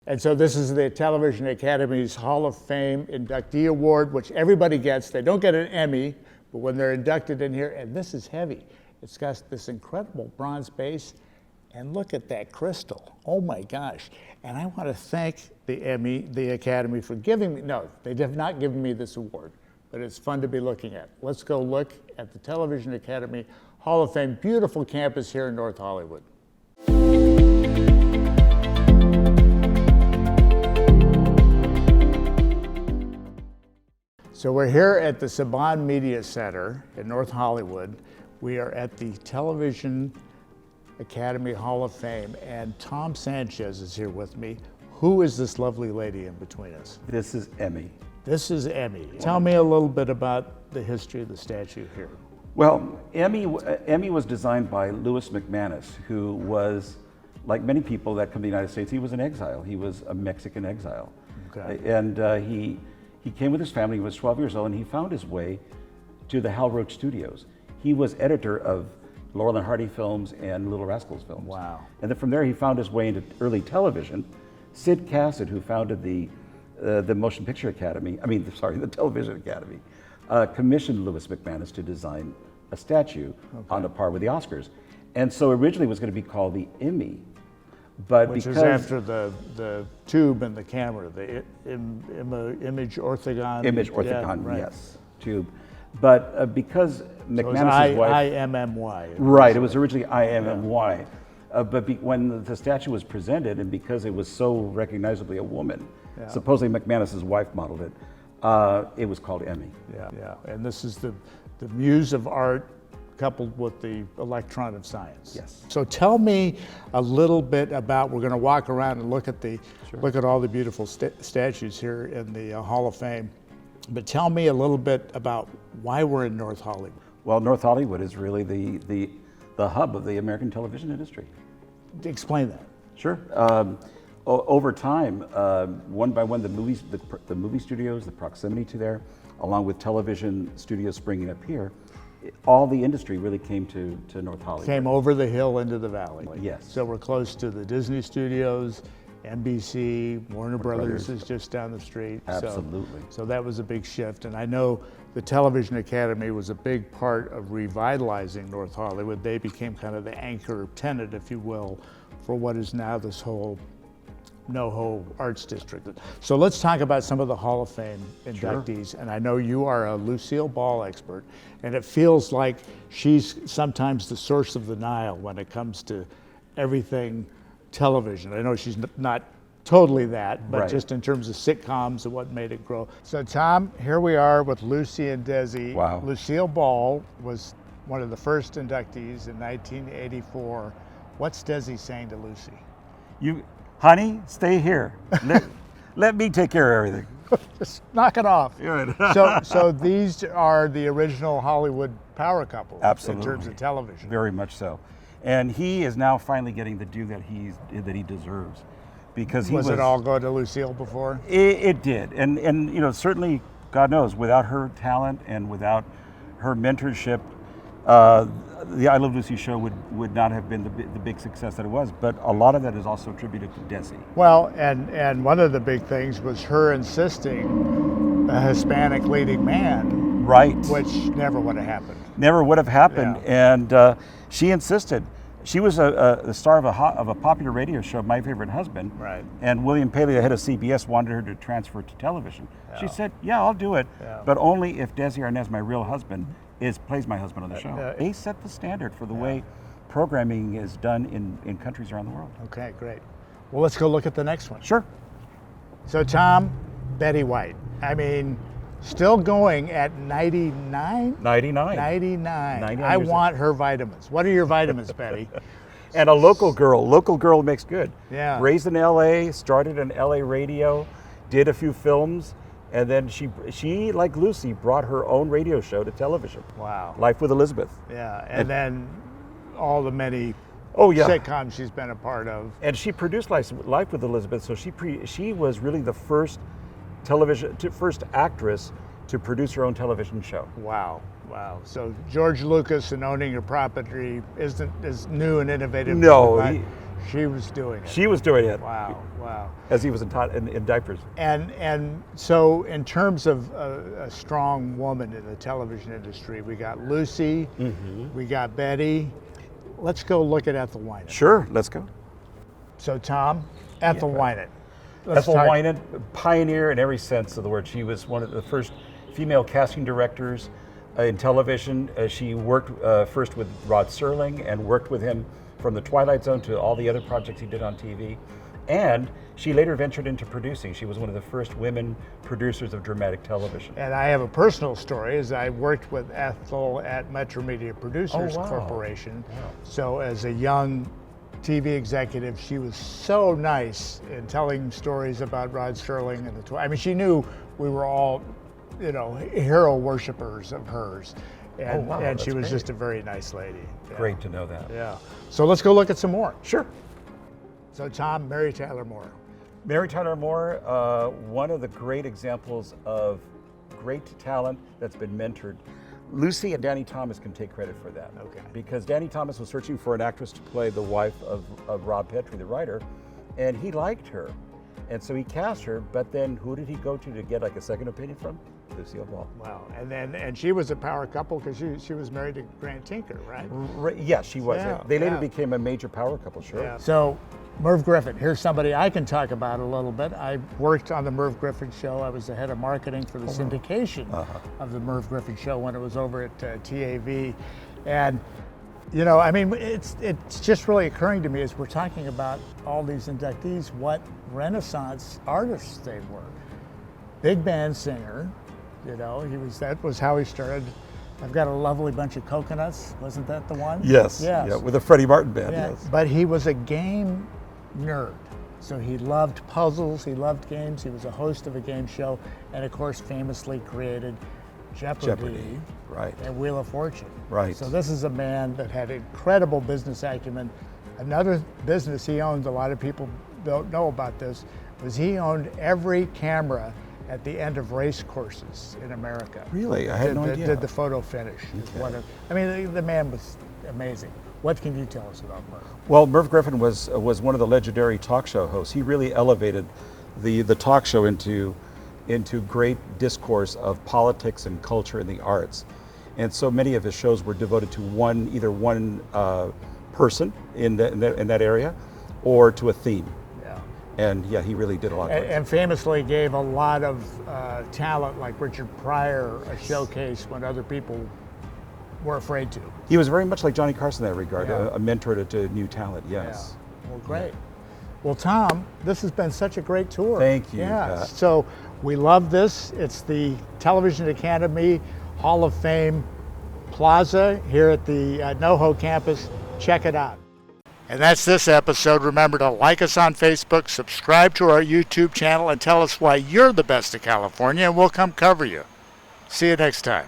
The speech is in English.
And so this is the Television Academy's Hall of Fame inductee award, which everybody gets. They don't get an Emmy, but when they're inducted in here, and this is heavy. It's got this incredible bronze base, and look at that crystal. Oh my gosh. And I want to thank the Academy for giving me, no, they have not given me this award, but it's fun to be looking at. Let's go look at the Television Academy Hall of Fame, beautiful campus here in North Hollywood. So we're here at the Saban Media Center in North Hollywood. We are at the Television Academy Hall of Fame, and Tom Sanchez is here with me. Who is this lovely lady in between us? This is Emmy. This is Emmy. Tell me a little bit about the history of the statue here. Well, Emmy was designed by Louis McManus, who was, like many people that come to the United States, he was in exile. He was a Mexican exile. Okay. And he came with his family. He was 12 years old, and he found his way to the Hal Roach Studios. He was editor of Laurel and Hardy films and Little Rascals films. Wow. And then from there, he found his way into early television. Sid Cassett, who founded the Motion Picture Academy, the Television Academy, commissioned Louis McManus to design a statue on the par with the Oscars. And so originally it was going to be called the Emmy. But Which because is after the tube and the camera, the image orthogon. Image orthogon, yeah, right. yes, tube. But because McManus's wife, IMMY. right? It was originally IMMY, when the statue was presented, and because it was so recognizably a woman, supposedly McManus's wife modeled it, it was called Emmy. Yeah. And this is the muse of art coupled with the electron of science. Yes. So tell me a little bit about, we're going to walk around and look at all the beautiful statues here in the Hall of Fame. But tell me a little bit about why we're in North Hollywood. Well, North Hollywood is really the hub of the American television industry. Explain that. Sure. Over time, one by one, the movie studios, the proximity to there, along with television studios springing up here, all the industry really came to North Hollywood. Came over the hill into the valley. Yes. So we're close to the Disney studios, NBC, Warner Brothers is just down the street. Absolutely. So that was a big shift. And I know the Television Academy was a big part of revitalizing North Hollywood. They became kind of the anchor tenant, if you will, for what is now this whole NoHo Arts District. So let's talk about some of the Hall of Fame inductees. Sure. And I know you are a Lucille Ball expert, and it feels like she's sometimes the source of the Nile when it comes to everything television. I know she's not totally that, but just in terms of sitcoms and what made it grow. So Tom, here we are with Lucy and Desi. Wow. Lucille Ball was one of the first inductees in 1984. What's Desi saying to Lucy? Honey, stay here. Let me take care of everything. Just knock it off. Good. So these are the original Hollywood power couple. Absolutely. In terms of television. Very much so. And he is now finally getting the due that he deserves, because he was it all go to Lucille before? It did, and certainly, God knows, without her talent and without her mentorship, the I Love Lucy show would not have been the big success that it was. But a lot of that is also attributed to Desi. Well, and one of the big things was her insisting a Hispanic leading man, right? Which never would have happened. Never would have happened, and she insisted. She was the star of a popular radio show, My Favorite Husband. Right. And William Paley, the head of CBS, wanted her to transfer to television. Yeah. She said, "Yeah, I'll do it, but only if Desi Arnaz, my real husband, plays my husband on the show." They set the standard for the way programming is done in countries around the world. Okay, great. Well, let's go look at the next one. Sure. So Tom, Betty White. I mean, still going at 99? 99. 99. I want her vitamins. What are your vitamins, Betty? And a local girl. Local girl makes good. Yeah. Raised in LA, started in LA radio, did a few films, and then she, like Lucy, brought her own radio show to television. Wow. Life with Elizabeth. Yeah, and then all the many sitcoms she's been a part of. And she produced Life with Elizabeth, so she was really the first first actress to produce her own television show. Wow. So George Lucas and owning your property isn't as new and innovative. No, She was doing it. She was doing it. Wow, wow. As he was in diapers. And so in terms of a strong woman in the television industry, we got Lucy, we got Betty. Let's go look at Ethel Winant. Sure, let's go. So Tom, Ethel Winant. Ethel Winant, pioneer in every sense of the word. She was one of the first female casting directors in television. She worked first with Rod Serling and worked with him from The Twilight Zone to all the other projects he did on TV. And she later ventured into producing. She was one of the first women producers of dramatic television. And I have a personal story, as I worked with Ethel at Metro Media Producers Corporation. Wow. So as a young TV executive, she was so nice in telling stories about Rod Serling and I mean, she knew we were all, hero worshipers of hers. And, and she was just a very nice lady. Yeah. Great to know that. Yeah. So let's go look at some more. Sure. So Tom, Mary Tyler Moore. Mary Tyler Moore, one of the great examples of great talent that's been mentored. Lucy and Danny Thomas can take credit for that. Okay. Because Danny Thomas was searching for an actress to play the wife of Rob Petrie, the writer, and he liked her. And so he cast her, but then who did he go to get like a second opinion from? Lucille Ball. Wow. And she was a power couple because she was married to Grant Tinker, right? Yes, she was. Yeah, They later became a major power couple, sure. Yeah. So Merv Griffin, here's somebody I can talk about a little bit. I worked on the Merv Griffin show. I was the head of marketing for the syndication of the Merv Griffin show when it was over at TAV. And, I mean, it's just really occurring to me as we're talking about all these inductees, what Renaissance artists they were. Big band singer, that was how he started. I've got a lovely bunch of coconuts. Wasn't that the one? Yes. Yeah, with the Freddie Martin band. Yeah. Yes. But he was a game nerd. So he loved puzzles, he loved games, he was a host of a game show, and of course famously created Jeopardy. Right. And Wheel of Fortune. Right. So this is a man that had incredible business acumen. Another business he owned, a lot of people don't know about this, was he owned every camera at the end of race courses in America. Really? I had no idea. Did the photo finish. Okay. The man was amazing. What can you tell us about Merv? Well, Merv Griffin was one of the legendary talk show hosts. He really elevated the talk show into great discourse of politics and culture and the arts. And so many of his shows were devoted to either one person in that area or to a theme. And yeah, he really did a lot. And famously gave a lot of talent, like Richard Pryor, a showcase when other people were afraid to. He was very much like Johnny Carson in that regard, a mentor to new talent, yes. Yeah. Well, great. Well, Tom, this has been such a great tour. Thank you, Yeah, Pat. so we love this. It's the Television Academy Hall of Fame Plaza here at the NoHo campus. Check it out. And that's this episode. Remember to like us on Facebook, subscribe to our YouTube channel, and tell us why you're the best of California, and we'll come cover you. See you next time.